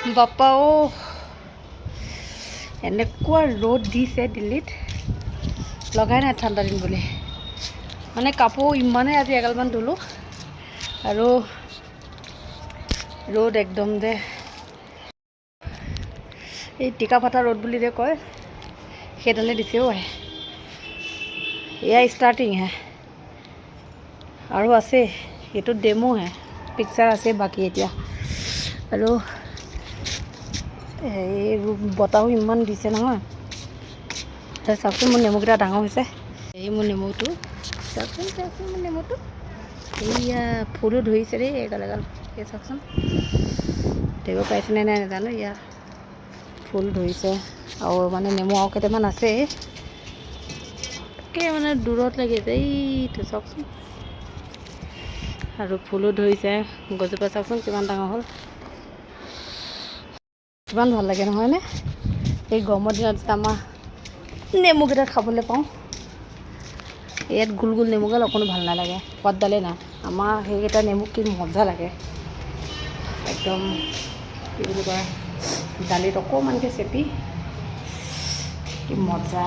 বাপ্পা অ' এনেকুৱা ৰ'দ দিছে দিল্লীত, লগাই নাই ঠাণ্ডা দিন বুলি। মানে কাপোৰ ইমানেই আজি এগালমান ধুলোঁ আৰু ৰ'দ একদম যে এই টিকা ফটা ৰ'দ বুলি যে কয় সেইডালে দিছেও আহে। এয়া ষ্টাৰ্টিং হে আৰু আছে, এইটো ডেমো হে, পিকচাৰ আছে বাকী এতিয়া। আৰু এই বতাহো ইমান দিছে নহয়। চাওকচোন মোৰ নেমুকেইটা ডাঙৰ হৈছে। এই মোৰ নেমুটো চাওকচোন, চাওকচোন মোৰ নেমুটো। এইয়া ফুলো ধৰিছে দেই এগাল এগাল, এই চাওকচোন ধৰিব পাৰিছেনে নাই নাজানো। ইয়া ফুল ধৰিছে আৰু মানে নেমু আৰু কেইটামান আছে, মানে দূৰত লাগিছে এইটো চাওকচোন। আৰু ফুলো ধৰিছে, গছজোপা চাওকচোন কিমান ডাঙৰ হ'ল, কিমান ভাল লাগে নহয়নে? এই গৰমৰ দিনত আমাৰ নেমুকেইটা খাবলৈ পাওঁ। ইয়াত গোল গোল নেমুগাল অকণো ভাল নালাগে, সোৱাদডালেই নাই। আমাৰ সেইকেইটা নেমু কি মজা লাগে, একদম কি বুলি কয় দালিত অকণমানকৈ চেপি কি মজা।